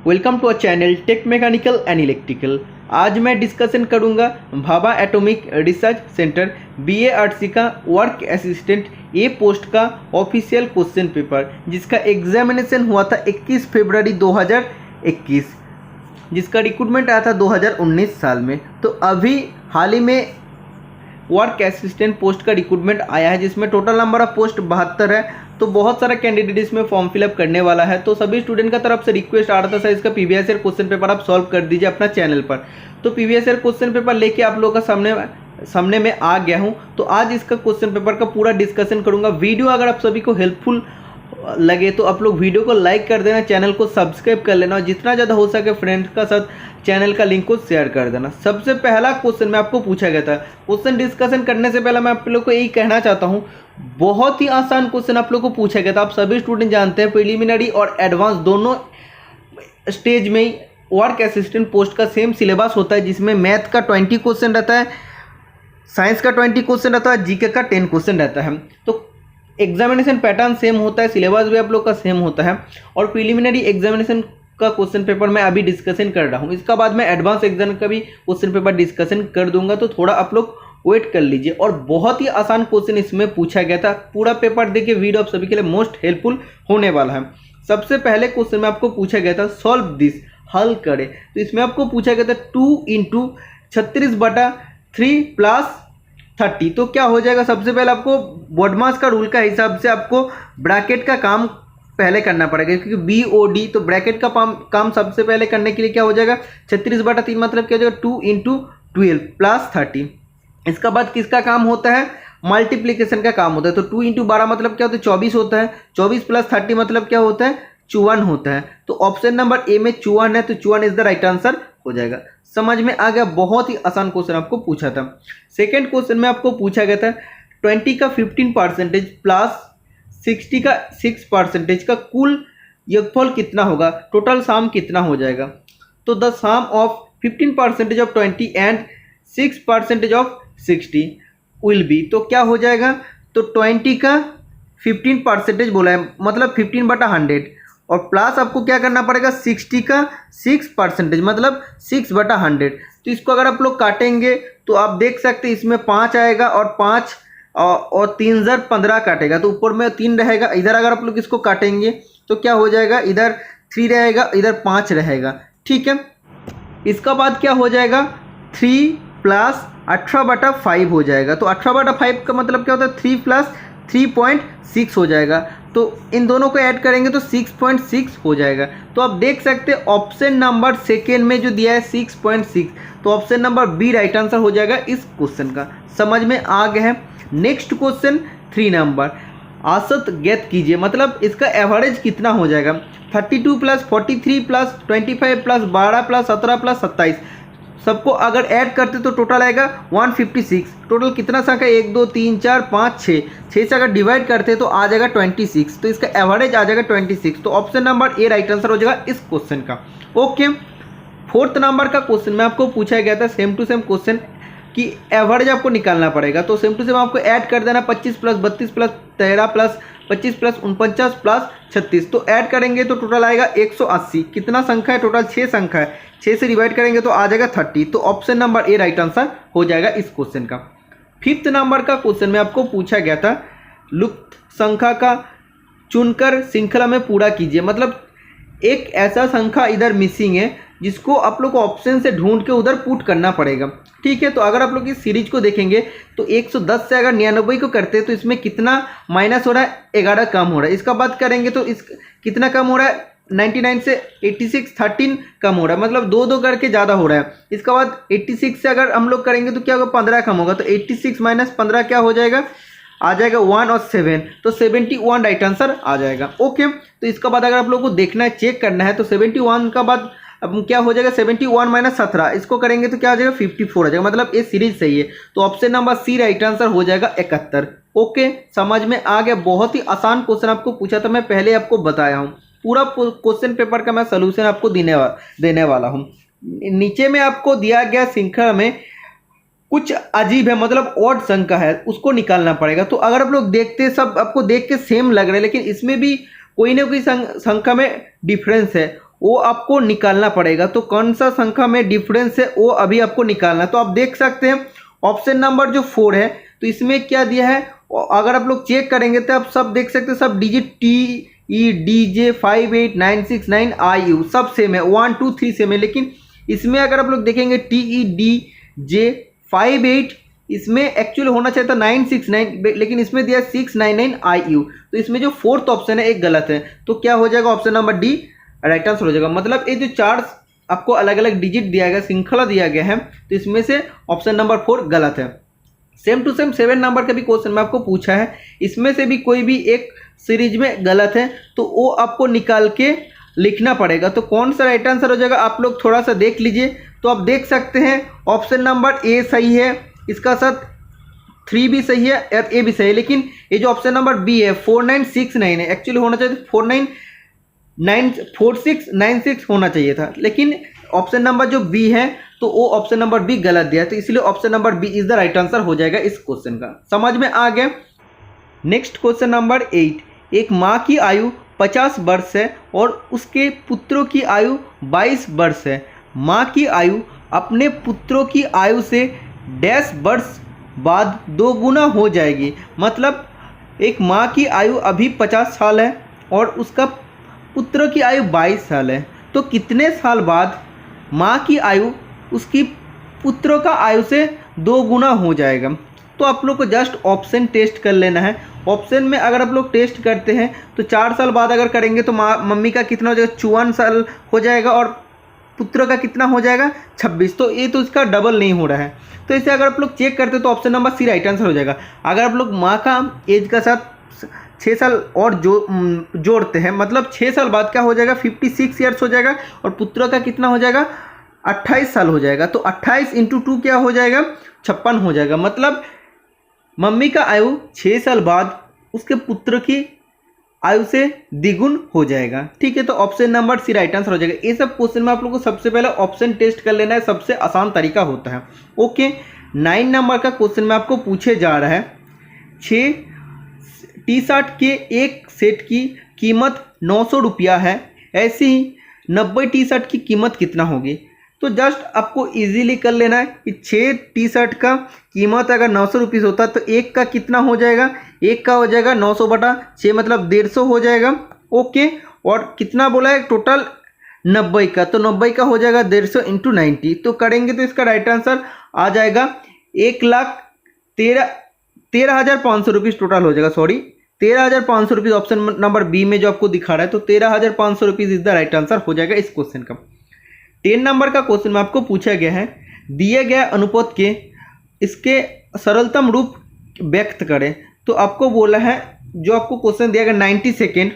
Welcome to a channel tech mechanical and electrical. आज मैं discussion करूंगा Bhabha atomic research centre BA arts का work assistant A post का official question paper जिसका examination हुआ था 21 फरवरी 2021, जिसका रिक्रूटमेंट आया था 2019 साल में। तो अभी हाल ही में वर्क असिस्टेंट पोस्ट का रिक्रूटमेंट आया है जिसमें टोटल नंबर ऑफ पोस्ट 72 है। तो बहुत सारा कैंडिडेट इसमें फॉर्म फिलअप करने वाला है। तो सभी स्टूडेंट का तरफ से रिक्वेस्ट आ रहा था, सर इसका प्रीवियस ईयर क्वेश्चन पेपर आप सॉल्व कर दीजिए अपना चैनल पर। तो प्रीवियस ईयर क्वेश्चन पेपर लेके आप लोगों का सामने में आ गया हूं। तो आज इसका क्वेश्चन पेपर का पूरा डिस्कशन करूंगा। वीडियो अगर आप सभी को हेल्पफुल लगे तो आप लोग वीडियो को लाइक कर देना, चैनल को सब्सक्राइब कर लेना और जितना ज़्यादा हो सके फ्रेंड्स का साथ चैनल का लिंक को शेयर कर देना। सबसे पहला क्वेश्चन में आपको पूछा गया था। क्वेश्चन डिस्कशन करने से पहले मैं आप लोग को यही कहना चाहता हूँ, बहुत ही आसान क्वेश्चन आप लोग को पूछा गया था। आप सभी स्टूडेंट जानते हैं प्रिलिमिनरी और एडवांस दोनों स्टेज में ही वर्क असिस्टेंट पोस्ट का सेम सिलेबस होता है, जिसमें मैथ का 20 क्वेश्चन रहता है, साइंस का 20 क्वेश्चन रहता है, जीके का 10 क्वेश्चन रहता है। तो एग्जामिनेशन पैटर्न सेम होता है, सिलेबस भी आप लोग का सेम होता है। और प्रिलिमिनरी एग्जामिनेशन का क्वेश्चन पेपर मैं अभी डिस्कशन कर रहा हूँ, इसका बाद मैं एडवांस एग्जाम का भी क्वेश्चन पेपर डिस्कशन कर दूंगा। तो थोड़ा आप लोग वेट कर लीजिए। और बहुत ही आसान क्वेश्चन इसमें पूछा गया था। पूरा पेपर देखिए, वीडियो आप सभी के लिए मोस्ट हेल्पफुल होने वाला है। सबसे पहले क्वेश्चन में आपको पूछा गया था सॉल्व दिस, हल करें। तो इसमें आपको पूछा गया था 2 × 36/3 + 30। तो क्या हो जाएगा, सबसे पहले आपको बोर्डमास का रूल का हिसाब से आपको ब्रैकेट का काम पहले करना पड़ेगा, क्योंकि BOD तो ब्रैकेट का काम सबसे पहले करने के लिए क्या हो जाएगा, 36/3 मतलब क्या हो जाएगा 2 × 12 + 30। इसका बाद किसका काम होता है, मल्टीप्लिकेशन का काम होता है। तो 2 × 12 मतलब क्या होता है, 24 होता है। 24 + 30 मतलब क्या होता है, 54 होता है। तो ऑप्शन नंबर ए में 54 है, तो 54 इज द राइट आंसर हो जाएगा। समझ में आ गया, बहुत ही आसान क्वेश्चन आपको पूछा था। सेकेंड क्वेश्चन में आपको पूछा गया था 20 का 15% प्लस 60 का 6% का कुल योगफल कितना होगा, टोटल सम कितना हो जाएगा। तो the sum of 15% of 20 and 6% of 60 will be, तो क्या हो जाएगा, तो 20 का 15% बोला है मतलब 15/100 और प्लस आपको क्या करना पड़ेगा 60 का 6% मतलब 6/100। तो इसको अगर आप लोग काटेंगे तो आप देख सकते हैं इसमें 5 आएगा और 5 और 3 × 15 काटेगा, तो ऊपर में 3 रहेगा। इधर अगर आप लोग इसको काटेंगे तो क्या हो जाएगा, इधर 3 रहेगा, इधर 5 रहेगा, ठीक है। इसका बाद क्या हो जाएगा 3 + 18/5 हो जाएगा। तो 18/5 का मतलब क्या होता है 3 + 3.6 हो जाएगा। तो इन दोनों को ऐड करेंगे तो 6.6 हो जाएगा। तो आप देख सकते हैं ऑप्शन नंबर सेकेंड में जो दिया है 6.6, तो option number B right answer हो जाएगा इस क्वेश्चन का। समझ में आ गया है। नेक्स्ट क्वेश्चन 3 नंबर, औसत ज्ञात कीजिए, मतलब इसका एवरेज कितना हो जाएगा। 32 + 43 + 25 + 12 + 17 + 27 सबको अगर ऐड करते तो टोटल आएगा 156। टोटल कितना संख्या, 1 2 3 4 5 6 6 से अगर डिवाइड करते तो आ जाएगा 26। तो इसका एवरेज आ जाएगा 26। तो ऑप्शन नंबर ए राइट आंसर हो जाएगा इस क्वेश्चन का। ओके, फोर्थ नंबर का क्वेश्चन में आपको पूछा गया था सेम टू सेम क्वेश्चन कि एवरेज आपको निकालना पड़ेगा। तो सेम टू सेम आपको ऐड कर देना 25 + 32 + 13 + 25 + 49 + 36। तो ऐड करेंगे तो टोटल आएगा 180। कितना संख्या है, टोटल 6 संख्या है, 6 से डिवाइड करेंगे तो आ जाएगा 30। तो ऑप्शन नंबर ए राइट आंसर हो जाएगा इस क्वेश्चन का। फिफ्थ नंबर का क्वेश्चन में आपको पूछा गया था लुप्त संख्या का चुनकर श्रृंखला में पूरा कीजिए, मतलब एक ऐसा संख्या इधर मिसिंग है जिसको आप लोग को ऑप्शन से ढूंढ के उधर पुट करना पड़ेगा, ठीक है। तो अगर आप लोग इस सीरीज को देखेंगे तो 110 से अगर 99 को करते हैं तो इसमें कितना माइनस हो रहा है, 11 कम हो रहा है। इसका बात करेंगे तो इस कितना कम हो रहा है, 99 से 86 13 कम हो रहा है, मतलब 2 करके ज़्यादा हो रहा है। इसका बाद 86 से अगर हम लोग करेंगे तो क्या होगा, 15 कम होगा। तो 86 - 15 क्या हो जाएगा, आ जाएगा 1 और 7, तो 71 राइट आंसर आ जाएगा। ओके, तो इसका बाद अगर आप लोग को देखना है, चेक करना है, तो 71 का बाद अब क्या हो जाएगा 71 - 17 इसको करेंगे तो क्या आ जाएगा 54 आ जाएगा, मतलब ये सीरीज सही है। तो option number C right answer हो जाएगा 71। ओके, समझ में आ गया। बहुत ही आसान क्वेश्चन आपको पूछा था, मैं पहले आपको बताया हूँ। पूरा क्वेश्चन पेपर का मैं सोल्यूशन आपको देने वाला हूँ। नीचे में आपको दिया गया श्रृंखला में कुछ अजीब है, मतलब ऑड संख्या है, उसको निकालना पड़ेगा। तो अगर आप लोग देखते हैं सब आपको देख के सेम लग रहा है, लेकिन इसमें भी कोई ना कोई संख्या में डिफरेंस है वो आपको निकालना पड़ेगा। तो कौन सा संख्या में डिफरेंस है वो अभी आपको निकालना है। तो आप देख सकते हैं ऑप्शन नंबर जो 4 है, तो इसमें क्या दिया है, अगर आप लोग चेक करेंगे तो आप सब देख सकते हैं, सब डिजिट TEDJ 58969 IU सब सेम है, 1 2 3 सेम है। लेकिन इसमें अगर आप लोग देखेंगे TEDJ 58, इसमें एक्चुअली होना चाहिए था 969, लेकिन इसमें दिया 699 IU। तो इसमें जो फोर्थ ऑप्शन है एक गलत है। तो क्या हो जाएगा, option number D right answer हो जाएगा। मतलब ये जो 4 आपको अलग अलग डिजिट दिया गया, श्रृंखला दिया गया है, तो इसमें से ऑप्शन नंबर 4 गलत है। सेम टू सेम 7 नंबर का भी क्वेश्चन में आपको पूछा है, इसमें से भी कोई भी एक सीरीज में गलत है तो वो आपको निकाल के लिखना पड़ेगा। तो कौन सा राइट आंसर हो जाएगा आप लोग थोड़ा सा देख लीजिए। तो आप देख सकते हैं ऑप्शन नंबर ए सही है, इसका साथ 3 भी सही है और ए भी सही है। लेकिन ये जो ऑप्शन नंबर बी है 4969 है, एक्चुअली होना चाहिए 4696 होना चाहिए था, लेकिन ऑप्शन नंबर जो बी है तो वो ऑप्शन नंबर बी गलत दिया है। तो इसलिए option number B is the right answer हो जाएगा इस क्वेश्चन का। समझ में आ गया। नेक्स्ट क्वेश्चन नंबर 8, एक माँ की आयु 50 वर्ष है और उसके पुत्रों की आयु 22 वर्ष है। माँ की आयु अपने पुत्रों की आयु से डैश वर्ष बाद 2 गुना हो जाएगी। मतलब एक माँ की आयु अभी 50 साल है और उसका पुत्रों की आयु 22 साल है, तो कितने साल बाद माँ की आयु उसकी पुत्रों का आयु से 2 गुना हो जाएगा। तो आप लोग को जस्ट ऑप्शन टेस्ट कर लेना है। ऑप्शन में अगर आप लोग टेस्ट करते हैं तो 4 साल बाद अगर करेंगे तो मम्मी का कितना हो जाएगा, 54 साल हो जाएगा और पुत्रों का कितना हो जाएगा, 26। तो ये तो इसका डबल नहीं हो रहा है। तो इसे अगर आप लोग चेक करते हैं तो option number C right answer हो जाएगा। अगर आप लोग माँ का एज का साथ 6 साल और जोड़ते हैं, मतलब 6 साल बाद क्या हो जाएगा, 56 ईयर्स हो जाएगा और पुत्रों का कितना हो जाएगा, 28 साल हो जाएगा। तो 28 × 2 क्या हो जाएगा, 56 हो जाएगा। मतलब मम्मी का आयु 6 साल बाद उसके पुत्र की आयु से द्विगुण हो जाएगा। ठीक है, तो option number C right answer हो जाएगा। ये सब क्वेश्चन में आप लोगों को सबसे पहले ऑप्शन टेस्ट कर लेना है, सबसे आसान तरीका होता है। ओके, 9 नंबर का क्वेश्चन में आपको पूछे जा रहा है, 6 टी-शर्ट के एक सेट की कीमत 900 रुपया है, ऐसे ही 90 टी-शर्ट की कीमत कितना होगी। तो जस्ट आपको इजीली कर लेना है कि 6 टी-शर्ट का कीमत अगर 900 रुपीज़ होता तो एक का कितना हो जाएगा, एक का हो जाएगा 900/6 मतलब 150 हो जाएगा। ओके, और कितना बोला है टोटल 90 का, तो 90 का हो जाएगा 150 × 90। तो करेंगे तो इसका राइट आंसर आ जाएगा 1,13,500 रुपीज़ टोटल हो जाएगा। Sorry, 13,500 rupees option number B में जो आपको दिखा रहा है, तो 13,500 rupees is the right answer हो जाएगा इस क्वेश्चन का। 10 नंबर का क्वेश्चन में आपको पूछा गया है, दिए गए अनुपात के इसके सरलतम रूप व्यक्त करें। तो आपको बोला है, जो आपको क्वेश्चन दिया गया 90 सेकेंड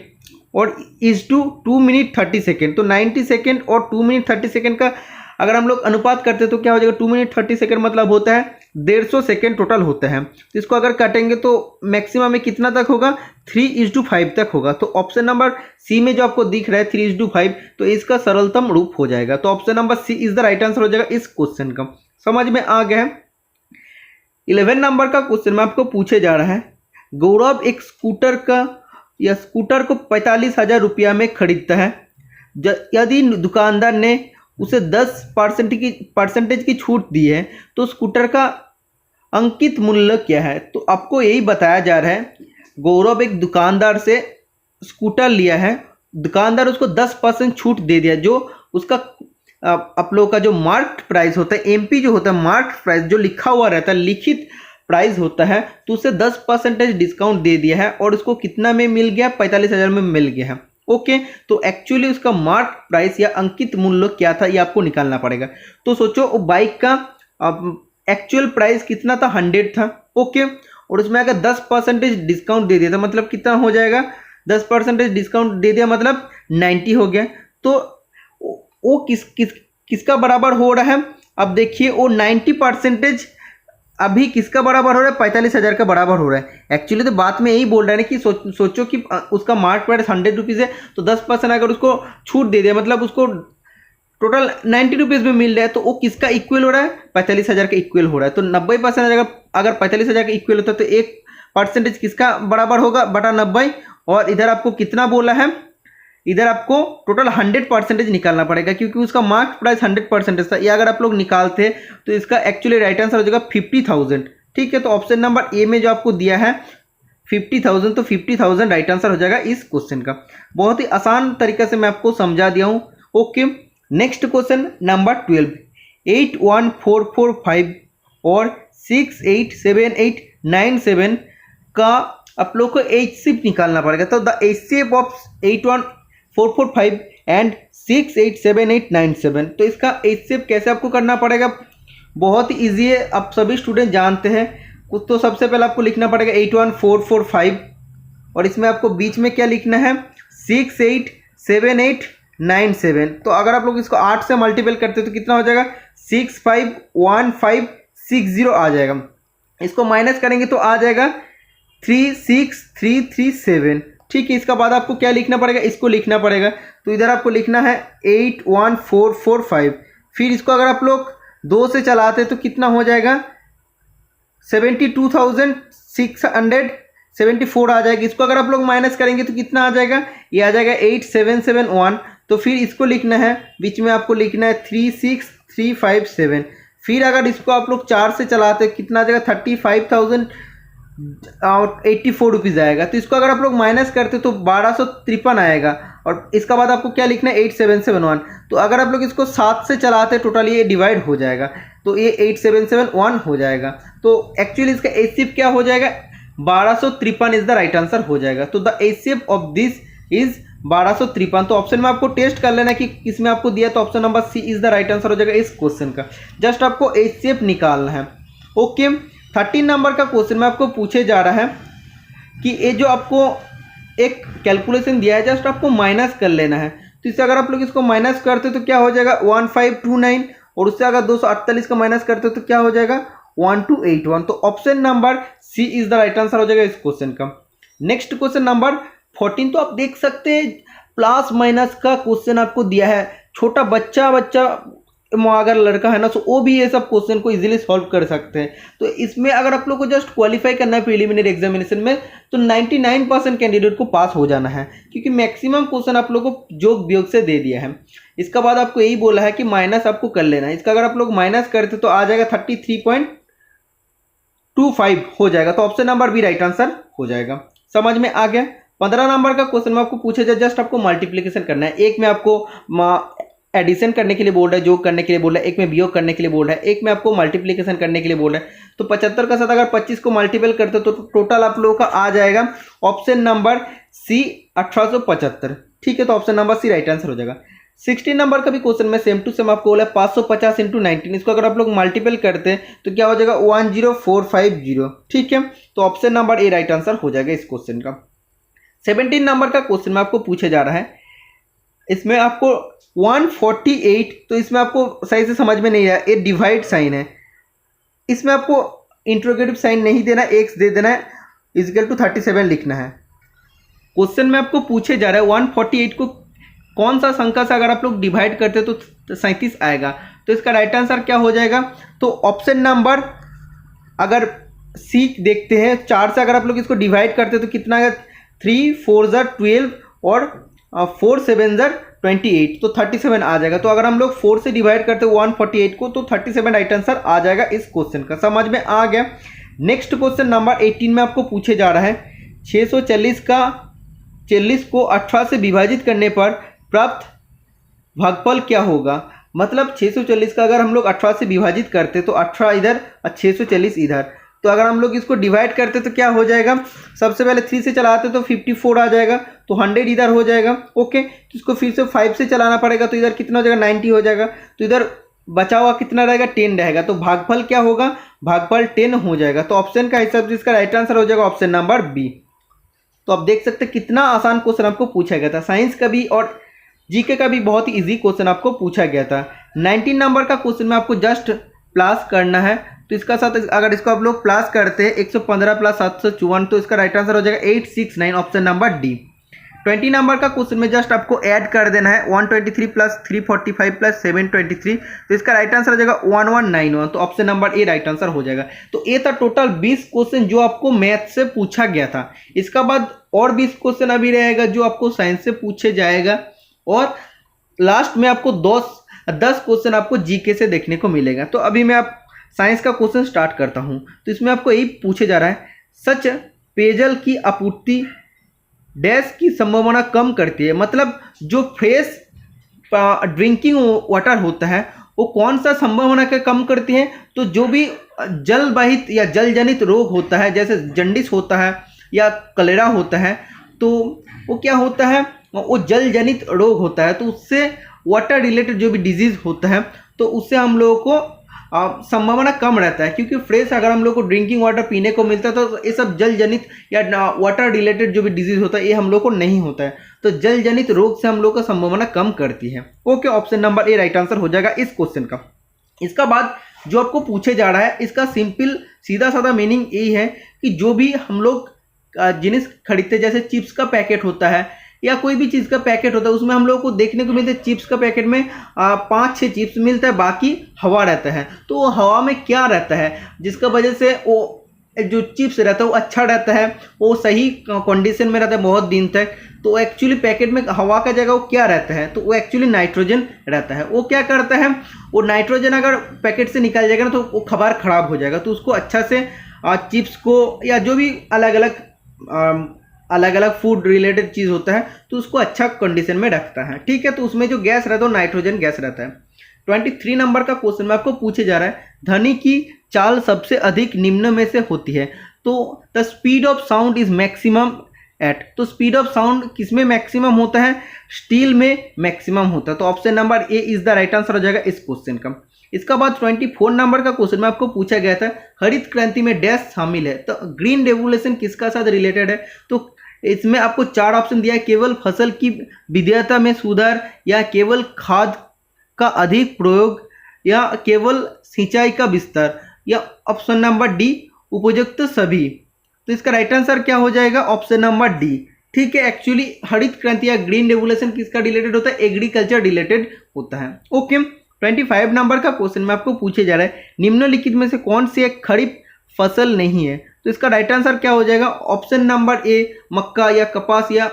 और इज टू 2 मिनट 30 सेकेंड। तो 90 सेकेंड और 2 मिनट 30 सेकेंड का अगर हम लोग अनुपात करते हैं तो क्या हो जाएगा, 2 मिनट 30 सेकेंड मतलब होता है 150 सेकेंड टोटल होता है। तो इसको अगर काटेंगे तो मैक्सिमम में कितना तक होगा, 3:5 तक होगा। तो ऑप्शन नंबर सी में जो आपको दिख रहा है 3:5, तो इसका सरलतम रूप हो जाएगा। तो option number C is the right answer हो जाएगा इस क्वेश्चन का। समझ में आ गया है। 11 नंबर का क्वेश्चन में आपको पूछे जा रहा है, गौरव एक स्कूटर को 45,000 रुपया में खरीदता है। यदि दुकानदार ने उसे 10% की छूट दी है तो स्कूटर का अंकित मूल्य क्या है। तो आपको यही बताया जा रहा है, गौरव एक दुकानदार से स्कूटर लिया है, दुकानदार उसको 10% छूट दे दिया, जो उसका आप लोगों का जो मार्क प्राइस होता है, एमपी जो होता है मार्क प्राइस जो लिखा हुआ रहता है, लिखित प्राइस होता है, तो उसे 10% डिस्काउंट दे दिया है और उसको कितना में मिल गया, 45,000 में मिल गया है। ओके, तो एक्चुअली उसका मार्क प्राइस या अंकित मूल्य क्या था ये आपको निकालना पड़ेगा। तो सोचो वो बाइक का एक्चुअल प्राइस कितना था, 100 था। ओके, और उसमें अगर 10% डिस्काउंट दे दिया था मतलब कितना हो जाएगा, 10% डिस्काउंट दे दिया मतलब 90 हो गया। तो वो किसका बराबर हो रहा है, अब देखिए वो 90% अभी किसका बराबर हो रहा है, 45,000 का बराबर हो रहा है। एक्चुअली तो बात में यही बोल रहा है ना कि सोचो कि उसका मार्क प्राइस 100 रुपीज़ है, तो 10% अगर उसको छूट दे दिया मतलब उसको टोटल 90 रुपीज़ में मिल रहा है, तो वो किसका इक्वल हो रहा है, 45,000 का इक्वल हो रहा है। तो 90% अगर 45,000 का इक्वल होता है तो 1% किसका बराबर होगा, बटा 90। और इधर आपको कितना बोला है, इधर आपको टोटल 100% निकालना पड़ेगा, क्योंकि उसका मार्क्स प्राइस 100% था। ये अगर आप लोग निकालते तो इसका एक्चुअली राइट आंसर हो जाएगा 50,000। ठीक है, तो ऑप्शन नंबर ए में जो आपको दिया है 50,000, तो 50,000 राइट आंसर हो जाएगा इस क्वेश्चन का। बहुत ही आसान तरीके से मैं आपको समझा दिया हूँ। ओके, नेक्स्ट क्वेश्चन नंबर 12, 81445 और 687897 का आप लोग को HCF निकालना पड़ेगा। तो द HCF ऑफ 81445 एंड 687897, तो इसका HCF कैसे आपको करना पड़ेगा, बहुत ही ईजी है, आप सभी स्टूडेंट जानते हैं। कुछ तो सबसे पहले आपको लिखना पड़ेगा 81445 और इसमें आपको बीच में क्या लिखना है 687897। तो अगर आप लोग इसको 8 से मल्टीपल करते तो कितना हो जाएगा 651560 आ जाएगा। इसको माइनस करेंगे तो आ जाएगा 36337। ठीक है, इसका बाद आपको क्या लिखना पड़ेगा, इसको लिखना पड़ेगा। तो इधर आपको लिखना है 81445, फिर इसको अगर आप लोग 2 से चलाते तो कितना हो जाएगा 72,674 आ जाएगी। इसको अगर आप लोग माइनस करेंगे तो कितना आ जाएगा, ये आ जाएगा 8771। तो फिर इसको लिखना है, बीच में आपको लिखना है 36357। फिर अगर इसको आप लोग 4 से चलाते कितना आ जाएगा 35,084 रुपीज़ आएगा। तो इसको अगर आप लोग माइनस करते तो 1253 आएगा और इसका बाद आपको क्या लिखना है 8771। तो अगर आप लोग इसको 7 से चलाते टोटल ये डिवाइड हो जाएगा, तो ये 8771 हो जाएगा। तो एक्चुअली इसका HCF क्या हो जाएगा 1253 इज द राइट आंसर हो जाएगा। तो the HCF of this is 1253। तो ऑप्शन में आपको टेस्ट कर लेना कि किसमें आपको दिया, तो option number C is the right answer हो जाएगा इस क्वेश्चन का। जस्ट आपको HCF निकालना है। ओके, 13 नंबर का क्वेश्चन में आपको पूछे जा रहा है कि ये जो आपको एक कैलकुलेशन दिया है जस्ट आपको माइनस कर लेना है। तो इससे अगर आप लोग इसको माइनस करते तो क्या हो जाएगा 1529 और उससे अगर 248 का माइनस करते तो क्या हो जाएगा 1281। तो option number C is the right answer हो जाएगा इस क्वेश्चन का। नेक्स्ट क्वेश्चन नंबर 14, तो आप देख सकते हैं प्लस माइनस का क्वेश्चन आपको दिया है। छोटा बच्चा अगर लड़का है ना तो वो भी ये सब क्वेश्चन को इजीली सॉल्व कर सकते हैं। तो इसमें अगर आप लोग को जस्ट क्वालिफाई करना है प्रीलिमिनरी एग्जामिनेशन में तो 99% कैंडिडेट को पास हो जाना है, क्योंकि मैक्सिमम क्वेश्चन आप लोग को जोग वियोग से दे दिया है। इसका बाद आपको यही बोला है कि माइनस आपको कर लेना है। इसका अगर आप लोग माइनस करते तो आ जाएगा 33.25 हो जाएगा। तो option number B right answer हो जाएगा। समझ में आ गया। 15 नंबर का क्वेश्चन में आपको पूछे जाए जस्ट आपको मल्टीप्लीकेशन करना है। एक में आपको एडिशन करने के लिए बोल रहा है, जोग करने के लिए बोल रहा है, एक में वियोग करने के लिए बोल रहा है, एक में आपको मल्टीप्लिकेशन करने के लिए बोल रहा है। तो 75 का साथ अगर 25 को मल्टीपल करते तो टोटल आप लोगों का आ जाएगा ऑप्शन नंबर सी 1875। ठीक है, तो option number C right answer हो जाएगा। 16 नंबर का भी क्वेश्चन में सेम टू सेम आपको बोला है 550 × 19। इसको अगर आप लोग मल्टीपल करते हैं तो क्या हो जाएगा 10450। ठीक है, तो ऑप्शन नंबर ए राइट आंसर हो जाएगा इस क्वेश्चन का। 17 नंबर का क्वेश्चन में आपको पूछे जा रहा है, इसमें आपको 148, तो इसमें आपको सही से समझ में नहीं आया, ये डिवाइड साइन है। इसमें आपको इंट्रोगेटिव साइन नहीं देना, एक्स दे देना है, इक्वल टू 37 लिखना है। क्वेश्चन में आपको पूछे जा रहा है 148 को कौन सा संख्या से अगर आप लोग डिवाइड करते तो 37 आएगा। तो इसका राइट आंसर क्या हो जाएगा, तो ऑप्शन नंबर अगर सी देखते हैं 4 से अगर आप लोग इसको डिवाइड करते तो कितना आएगा 3 4 12 और 4 7 28, तो 37 आ जाएगा। तो अगर हम लोग 4 से डिवाइड करते 148 को तो 37 राइट आंसर आ जाएगा इस क्वेश्चन का। समझ में आ गया। नेक्स्ट क्वेश्चन नंबर 18 में आपको पूछे जा रहा है 640 का 40 को 18 से विभाजित करने पर प्राप्त भागफल क्या होगा। मतलब 640 का अगर हम लोग 18 से विभाजित करते तो 18 इधर और 640 इधर। तो अगर हम लोग इसको डिवाइड करते तो क्या हो जाएगा, सबसे पहले 3 से चलाते तो 54 आ जाएगा, तो 100 इधर हो जाएगा। ओके, तो इसको फिर से 5 से चलाना पड़ेगा, तो इधर कितना हो जाएगा 90 हो जाएगा। तो इधर बचा हुआ कितना रहेगा 10 रहेगा। तो भागफल क्या होगा, भागफल 10 हो जाएगा। तो ऑप्शन का हिसाब से इसका राइट आंसर हो जाएगा ऑप्शन नंबर बी। तो आप देख सकते हैं कितना आसान क्वेश्चन आपको पूछा गया था। साइंस का भी और जीके का भी बहुत ही ईजी क्वेश्चन आपको पूछा गया था। 19 नंबर का क्वेश्चन में आपको जस्ट प्लस करना है। तो इसका साथ अगर इसको आप लोग प्लस करते हैं 115 + 754, तो इसका राइट आंसर हो जाएगा 869 ऑप्शन नंबर डी। 20 नंबर का क्वेश्चन में जस्ट आपको ऐड कर देना है 123 प्लस 345 प्लस 723, तो इसका राइट आंसर हो जाएगा 1191। तो ऑप्शन नंबर ए राइट आंसर हो जाएगा। तो ये था टोटल 20 क्वेश्चन जो आपको मैथ से पूछा गया था। इसका बाद और 20 क्वेश्चन अभी रहेगा जो आपको साइंस से पूछे जाएगा, और लास्ट में आपको 10 क्वेश्चन आपको जीके से देखने को मिलेगा। तो अभी मैं आप साइंस का क्वेश्चन स्टार्ट करता हूं। तो इसमें आपको यही पूछे जा रहा है, सच पेयजल की आपूर्ति डैश की संभावना कम करती है। मतलब जो फ्रेश ड्रिंकिंग वाटर होता है वो कौन सा संभावना का कम करती है। तो जो भी जलवाहित या जल जनित रोग होता है, जैसे जंडिस होता है या कलेरा होता है, तो वो क्या होता है, वो जल जनित रोग होता है। तो उससे वाटर रिलेटेड जो भी डिजीज होता है तो उससे हम लोगों को संभावना कम रहता है, क्योंकि फ्रेश अगर हम लोग को ड्रिंकिंग वाटर पीने को मिलता है तो ये सब जल जनित या वाटर रिलेटेड जो भी डिजीज होता है ये हम लोग को नहीं होता है। तो जल जनित रोग से हम लोग का संभावना कम करती है। ओके, ऑप्शन नंबर ए राइट आंसर हो जाएगा इस क्वेश्चन का। इसका बाद जो आपको पूछे जा रहा है, इसका सिंपल सीधा साधा मीनिंग यही है कि जो भी हम लोग जिनिस खरीदते, जैसे चिप्स का पैकेट होता है या कोई भी चीज़ का पैकेट होता है, उसमें हम लोगों को देखने को मिलता है चिप्स का पैकेट में 5-6 चिप्स मिलता है, बाकी हवा रहता है। तो वो हवा में क्या रहता है जिसका वजह से वो जो चिप्स रहता है वो अच्छा रहता है, वो सही कंडीशन में रहता है बहुत दिन तक। तो एक्चुअली पैकेट में हवा का जगह वो क्या रहता है, तो वो एक्चुअली नाइट्रोजन रहता है। वो क्या करता है, वो नाइट्रोजन अगर पैकेट से निकल जाएगा ना तो वो खबर खराब हो जाएगा। तो उसको अच्छा से चिप्स को या जो भी अलग अलग फूड रिलेटेड चीज़ होता है तो उसको अच्छा कंडीशन में रखता है। ठीक है, तो उसमें जो गैस रहता है वो नाइट्रोजन गैस रहता है। 23 नंबर का क्वेश्चन में आपको पूछे जा रहा है, ध्वनि की चाल सबसे अधिक निम्न में से होती है। तो the speed of sound is maximum at. तो स्पीड ऑफ साउंड किसमें मैक्सिमम होता है, स्टील में मैक्सिमम होता है। तो option number A is the right answer हो जाएगा इस क्वेश्चन का। इसका बाद 24 नंबर का क्वेश्चन में आपको पूछा गया था, हरित क्रांति में डैश शामिल है। तो ग्रीन रेवोल्यूशन किसका साथ रिलेटेड है, तो इसमें आपको 4 ऑप्शन दिया है, केवल फसल की विविधता में सुधार, या केवल खाद का अधिक प्रयोग, या केवल सिंचाई का विस्तार, या ऑप्शन नंबर डी उपयुक्त सभी। तो इसका राइट आंसर क्या हो जाएगा, ऑप्शन नंबर डी। ठीक है, एक्चुअली हरित क्रांति या ग्रीन रेवोल्यूशन किसका रिलेटेड होता है, एग्रीकल्चर रिलेटेड होता है। ओके, 25 नंबर का क्वेश्चन में आपको पूछे जा रहा है, निम्नलिखित में से कौन सी एक खरीफ फसल नहीं है। तो इसका राइट आंसर क्या हो जाएगा, ऑप्शन नंबर ए मक्का या कपास या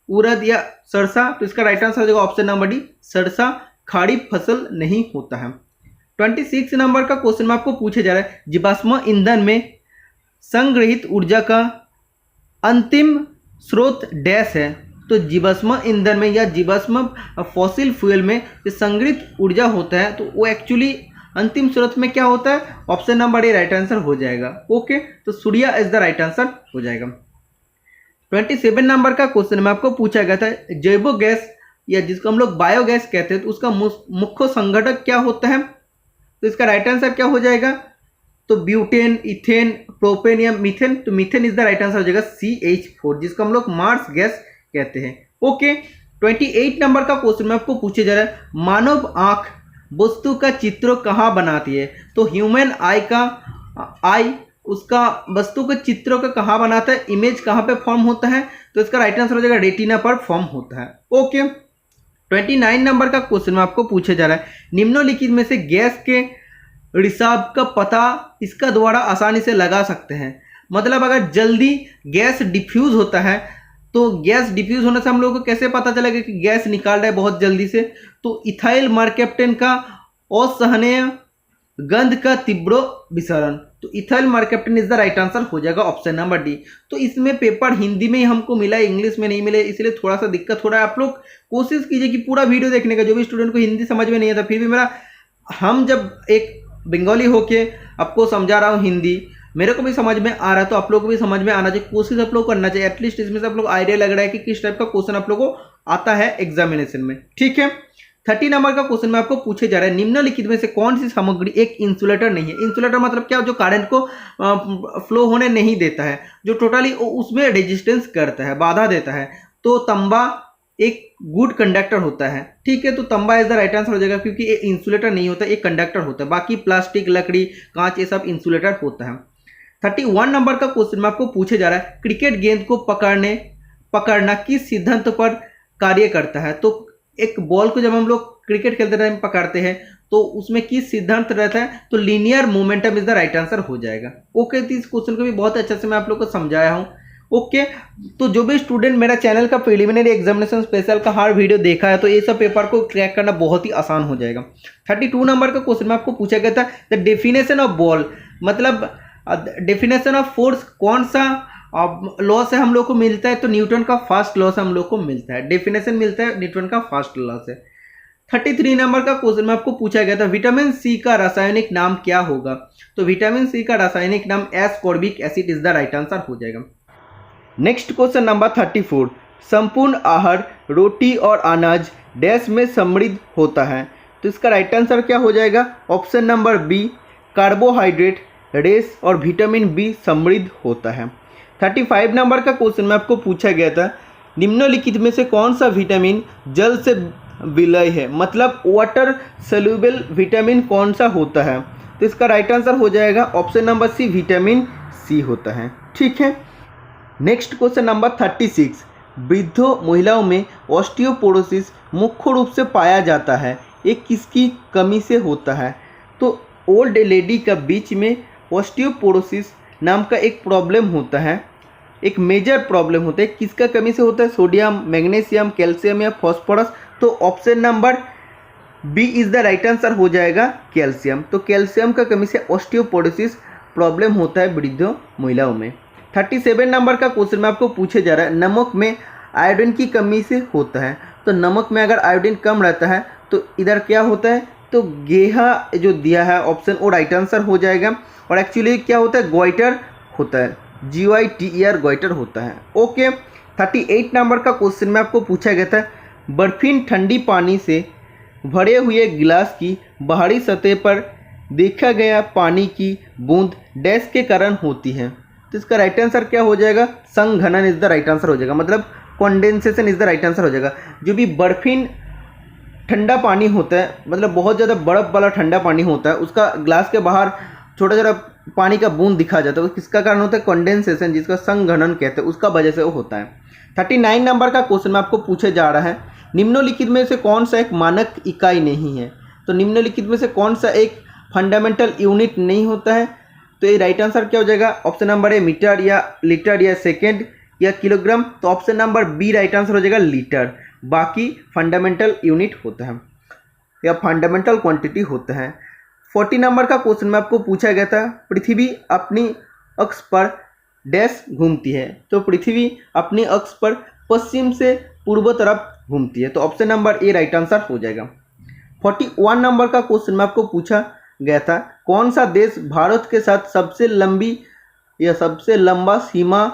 उड़द या सरसा। तो इसका राइट आंसर हो जाएगा ऑप्शन नंबर डी, सरसा खरीफ फसल नहीं होता है। 26 नंबर का क्वेश्चन में आपको पूछे जा रहा है, जीवाश्म ईंधन में संग्रहित ऊर्जा का अंतिम स्रोत डैश है। तो जीवाश्म ईंधन में या जीवाश्म फॉसिल फ्यूल में जो संग्रहित ऊर्जा होता है तो वो एक्चुअली अंतिम स्रोत में क्या होता है, ऑप्शन नंबर ए राइट आंसर हो जाएगा। ओके, तो सूर्य इज द राइट आंसर हो जाएगा। 27 नंबर का क्वेश्चन में आपको पूछा गया था, जैव गैस या जिसको हम लोग बायोगैस कहते हैं तो उसका मुख्य संघटक क्या होता है। तो इसका राइट आंसर क्या हो जाएगा, तो ब्यूटेन, इथेन, प्रोपेन या मीथेन। तो methane is the right answer हो जाएगा CH4, जिसको हम लोग मार्स गैस कहते हैं। ओके, 28 नंबर का क्वेश्चन में आपको पूछे जा रहा है, मानव आंख वस्तु का चित्र कहाँ बनाती है। तो ह्यूमन आई उसका वस्तु के चित्रों का कहाँ बनाता है, इमेज कहाँ पे फॉर्म होता है। तो इसका राइट आंसर हो जाएगा रेटिना पर फॉर्म होता है। ओके, 29 नंबर का क्वेश्चन में आपको पूछे जा रहा है, निम्नलिखित में से गैस के रिसाव का पता इसका द्वारा आसानी से लगा सकते हैं। मतलब अगर जल्दी गैस डिफ्यूज होता है तो गैस डिफ्यूज होने से हम लोगों को कैसे पता चलेगा कि गैस निकाल रहा है बहुत जल्दी से, तो इथाइल मर्केप्टेन का असहनीय गंध का तीव्र विसरण। तो ethyl mercaptan is the right answer हो जाएगा ऑप्शन नंबर डी। तो इसमें पेपर हिंदी में ही हमको मिला है, इंग्लिश में नहीं मिले, इसलिए थोड़ा सा दिक्कत हो रहा है। आप लोग कोशिश कीजिए कि पूरा वीडियो देखने का, जो भी स्टूडेंट को हिंदी समझ में नहीं आता, फिर भी हम जब एक बंगाली होके आपको समझा रहा हूँ हिंदी, मेरे को भी समझ में आ रहा है तो आप लोग को भी समझ में आना चाहिए, कोशिश आप लोग करना चाहिए। एटलीस्ट इसमें से आप लोग आइडिया लग रहा है कि किस टाइप का क्वेश्चन आप लोग को आता है एग्जामिनेशन में। ठीक है, 30 नंबर का क्वेश्चन में आपको पूछे जा रहा है, निम्नलिखित में से कौन सी सामग्री एक इंसुलेटर नहीं है। इंसुलेटर मतलब क्या, जो करंट को फ्लो होने नहीं देता है, जो टोटली उसमें रेजिस्टेंस करता है, बाधा देता है। तो तांबा एक गुड कंडक्टर होता है। ठीक है, तो तांबा इज द राइट आंसर हो जाएगा, क्योंकि ये इंसुलेटर नहीं होता, एक कंडक्टर होता है। बाकी प्लास्टिक, लकड़ी, कांच, ये सब इंसुलेटर होता है। 31 नंबर का क्वेश्चन में आपको पूछे जा रहा है, क्रिकेट गेंद को पकड़ना किस सिद्धांत पर कार्य करता है? तो एक बॉल को जब हम लोग क्रिकेट खेलते टाइम पकड़ते हैं तो उसमें किस सिद्धांत रहता है? तो linear momentum is the right answer हो जाएगा। ओके, तो इस क्वेश्चन को भी बहुत अच्छे से मैं आप लोग को समझाया हूँ। ओके, तो जो भी स्टूडेंट मेरा चैनल का प्रिलिमिनरी एग्जामिनेशन स्पेशल का हर वीडियो देखा है तो ये सब पेपर को क्रैक करना बहुत ही आसान हो जाएगा। 32 नंबर का क्वेश्चन में आपको पूछा गया था द डेफिनेशन ऑफ बॉल, मतलब डेफिनेशन ऑफ फोर्स कौन सा लॉ से हम लोग को मिलता है? तो न्यूटन का फर्स्ट लॉ से हम लोग को मिलता है, डेफिनेशन मिलता है न्यूटन का फर्स्ट लॉ से। 33 नंबर का क्वेश्चन में आपको पूछा गया था विटामिन सी का रासायनिक नाम क्या होगा? तो विटामिन सी का रासायनिक नाम ascorbic acid is the right answer हो जाएगा। नेक्स्ट क्वेश्चन नंबर 34, संपूर्ण आहार रोटी और अनाज डैश में समृद्ध होता है, तो इसका राइट आंसर क्या हो जाएगा? ऑप्शन नंबर बी, कार्बोहाइड्रेट रेस और विटामिन बी समृद्ध होता है। 35 नंबर का क्वेश्चन में आपको पूछा गया था निम्नलिखित में से कौन सा विटामिन जल से विलय है, मतलब वाटर सोल्यूबल विटामिन कौन सा होता है? तो इसका राइट आंसर हो जाएगा option number C, vitamin C होता है। ठीक है, नेक्स्ट क्वेश्चन नंबर 36, वृद्धों महिलाओं में ऑस्टियोपोरोसिस मुख्य रूप से पाया जाता है, ये किसकी कमी से होता है? तो ओल्ड लेडी का बीच में ऑस्टियोपोरोसिस नाम का एक प्रॉब्लम होता है, एक मेजर प्रॉब्लम होता है, किसका कमी से होता है? सोडियम, मैग्नीशियम, कैल्शियम या फॉस्फोरस? तो option number B is the right answer हो जाएगा, कैल्शियम। तो कैल्शियम का कमी से ऑस्टियोपोरोसिस प्रॉब्लम होता है वृद्धों महिलाओं में। 37 नंबर का क्वेश्चन में आपको पूछे जा रहा है नमक में आयोडीन की कमी से होता है, तो नमक में अगर आयोडीन कम रहता है तो इधर क्या होता है? तो गेहा जो दिया है ऑप्शन वो राइट आंसर हो जाएगा। और एक्चुअली क्या होता है? ग्वाइटर होता है, GYTER ग्वाइटर होता है। ओके, 38 नंबर का क्वेश्चन में आपको पूछा गया था बर्फीन ठंडी पानी से भरे हुए गिलास की बाहरी सतह पर देखा गया पानी की बूंद डैश के कारण होती है, तो इसका राइट आंसर क्या हो जाएगा? संघनन इज द राइट आंसर हो जाएगा, मतलब condensation is the right answer हो जाएगा। जो भी बर्फीन ठंडा पानी होता है, मतलब बहुत ज़्यादा बर्फ वाला ठंडा पानी होता है, उसका ग्लास के बाहर छोटा छोटा पानी का बूंद दिखा जाता है, वो किसका कारण होता है? कंडेंसेशन, जिसका संघनन कहते हैं, उसका वजह से वो होता है। 39 नंबर का क्वेश्चन में आपको पूछे जा रहा है निम्नलिखित में से कौन सा एक मानक इकाई नहीं है? तो निम्नलिखित में से कौन सा एक फंडामेंटल यूनिट नहीं होता है? तो ये राइट आंसर क्या हो जाएगा? ऑप्शन नंबर ए, मीटर या लीटर या सेकेंड या किलोग्राम? तो option number B right answer हो जाएगा, लीटर। बाकी फंडामेंटल यूनिट होता है या फंडामेंटल क्वांटिटी होता है। 40 नंबर का क्वेश्चन में आपको पूछा गया था पृथ्वी अपनी अक्ष पर डैश घूमती है, तो पृथ्वी अपनी अक्ष पर पश्चिम से पूर्व तरफ घूमती है, तो ऑप्शन नंबर ए राइट आंसर हो जाएगा। 41 नंबर का क्वेश्चन में आपको पूछा गया था कौन सा देश भारत के साथ सबसे लंबी या सबसे लंबा सीमा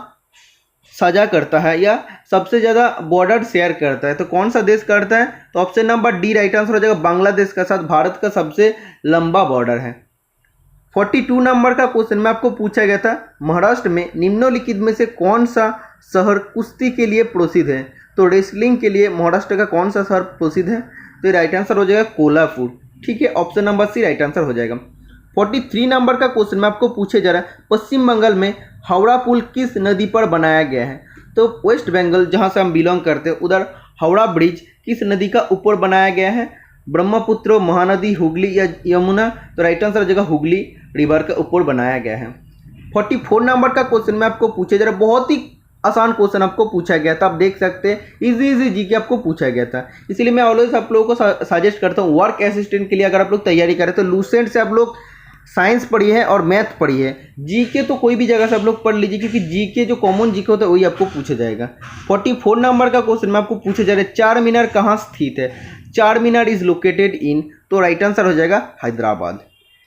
साझा करता है या सबसे ज़्यादा बॉर्डर शेयर करता है, तो कौन सा देश करता है? तो option number D right answer हो जाएगा, बांग्लादेश के साथ भारत का सबसे लंबा बॉर्डर है। 42 नंबर का क्वेश्चन में आपको पूछा गया था महाराष्ट्र में निम्नलिखित में से कौन सा शहर कुश्ती के लिए प्रसिद्ध है? तो रेसलिंग के लिए महाराष्ट्र का कौन सा शहर प्रसिद्ध है? तो ये राइट आंसर हो जाएगा कोल्हापुर। ठीक है, option number C right answer हो जाएगा। 43 नंबर का क्वेश्चन में आपको पूछे जा रहा है पश्चिम बंगाल में हावड़ा पुल किस नदी पर बनाया गया है? तो वेस्ट बंगाल जहां से हम बिलोंग करते हैं उधर हावड़ा ब्रिज किस नदी का ऊपर बनाया गया है? ब्रह्मपुत्र, महानदी, हुगली या यमुना? तो राइट आंसर हो जाएगा हुगली रिवर के ऊपर बनाया गया है। 44 नंबर का क्वेश्चन में आपको पूछे जा रहा है बहुत ही आसान क्वेश्चन आपको पूछा गया था, आप देख सकते हैं इजी जीके आपको पूछा गया था, इसलिए मैं ऑलवेज आप लोगों को सजेस्ट करता हूँ वर्क असिस्टेंट के लिए अगर आप लोग तैयारी करें तो लूसेंट से आप लोग साइंस पढ़ी है और मैथ पढ़ी है। जीके तो कोई भी जगह से आप लोग पढ़ लीजिए क्योंकि जीके जो कॉमन जीके होता है वही आपको पूछा जाएगा। 44 नंबर का क्वेश्चन में आपको पूछा जा रहा है चार मीनार कहाँ स्थित है? चार मीनार इज लोकेटेड इन, तो राइट आंसर हो जाएगा हैदराबाद।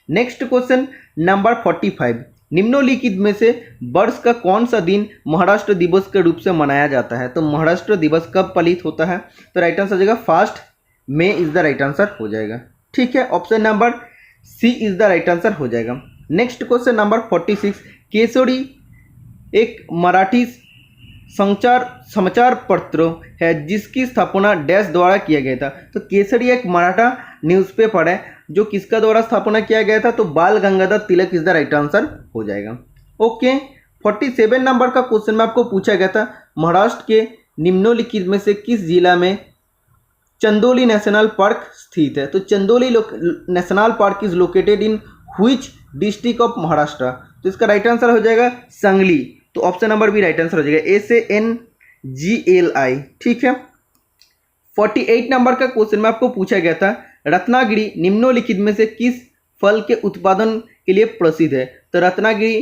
नेक्स्ट क्वेश्चन नंबर 45, निम्नलिखित में से वर्ष का कौन सा दिन महाराष्ट्र दिवस के रूप से मनाया जाता है? तो महाराष्ट्र दिवस कब पालित होता है? तो राइट आंसर हो जाएगा 1 May is the right answer हो जाएगा। ठीक है, option number C is the right answer हो जाएगा। नेक्स्ट क्वेश्चन नंबर 46, केसरी एक मराठी समाचार पत्र है जिसकी स्थापना डैश द्वारा किया गया था? तो केसरी एक मराठा न्यूज़पेपर है जो किसका द्वारा स्थापना किया गया था? तो बाल Gangadhar Tilak is the right answer हो जाएगा। ओके, 47 नंबर का क्वेश्चन में आपको पूछा गया था महाराष्ट्र के निम्नलिखित में से किस जिला में चंदोली नेशनल पार्क स्थित है? तो Chandoli national park is located in which district of Maharashtra? तो इसका राइट आंसर हो जाएगा संगली। तो option number B right answer हो जाएगा, SANGLI। ठीक है। 48 नंबर का क्वेश्चन में आपको पूछा गया था, रत्नागिरी निम्नलिखित में से किस फल के उत्पादन के लिए प्रसिद्ध है? तो रत्नागिरी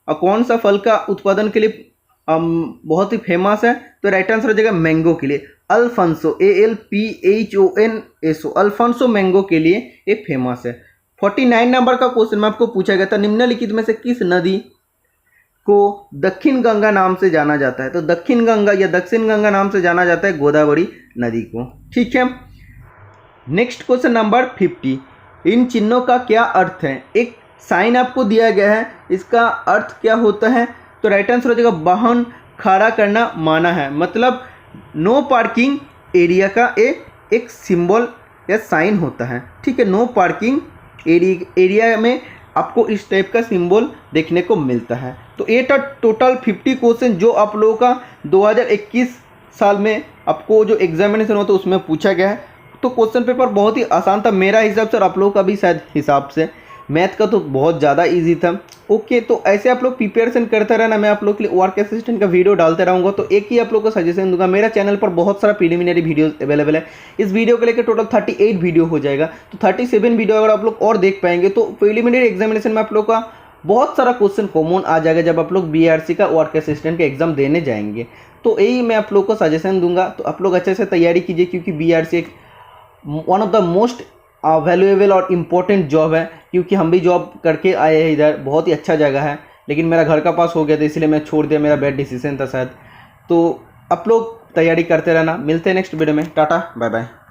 कौन सा फल का उत्पादन के लिए बहुत ही फेमस है? तो राइट आंसर हो जाएगा मैंगो के लिए, अल्फांसो, ALPHONSO, अल्फांसो मैंगो के लिए ये फेमस है। 49 नंबर का क्वेश्चन में आपको पूछा गया था, निम्नलिखित में से किस नदी को दक्षिण गंगा नाम से जाना जाता है? तो दक्षिण गंगा या दक्षिण गंगा नाम से जाना जाता है गोदावरी नदी को। ठीक है। नेक्स्ट क्वेश्चन नंबर 50, इन चिन्हों का क्या अर्थ है? एक साइन आपको दिया गया है, इसका अर्थ क्या होता है? तो राइट आंसर हो जाएगा वाहन खड़ा करना माना है, मतलब नो पार्किंग एरिया का एक सिंबल या साइन होता है। ठीक है, नो पार्किंग एरिया में आपको इस टाइप का सिंबल देखने को मिलता है। तो ये था टोटल 50 क्वेश्चन जो आप लोगों का 2021 साल में आपको जो एग्जामिनेशन होता है उसमें पूछा गया है। तो क्वेश्चन पेपर बहुत ही आसान था मेरा हिसाब से, और आप लोगों का भी शायद हिसाब से। मैथ का तो बहुत ज़्यादा इजी था। ओके, तो ऐसे आप लोग प्रिपरेशन करते रहना, मैं आप लोग के लिए वर्क असिस्टेंट का वीडियो डालते रहूँगा। तो एक ही आप लोग को सजेशन दूंगा, मेरा चैनल पर बहुत सारा प्रीलिमिनरी वीडियो अवेलेबल है। इस वीडियो को लेकर टोटल 38 वीडियो हो जाएगा, तो 37 वीडियो अगर आप लोग और देख पाएंगे तो प्रीलिमिनरी एग्जामिनेशन में आप लोग का बहुत सारा क्वेश्चन कॉमन आ जाएगा जब आप लोग BRC का वर्क असिस्टेंट का एग्जाम देने जाएंगे। तो यही मैं आप लोग को सजेशन दूंगा। तो आप लोग अच्छे से तैयारी कीजिए, क्योंकि BRC एक one of the most valuable और इम्पोर्टेंट जॉब है, क्योंकि हम भी जॉब करके आए हैं इधर, बहुत ही अच्छा जगह है। लेकिन मेरा घर का पास हो गया था इसलिए मैं छोड़ दिया, मेरा बैड डिसीजन था शायद। तो आप लोग तैयारी करते रहना, मिलते हैं नेक्स्ट वीडियो में, टाटा बाय बाय।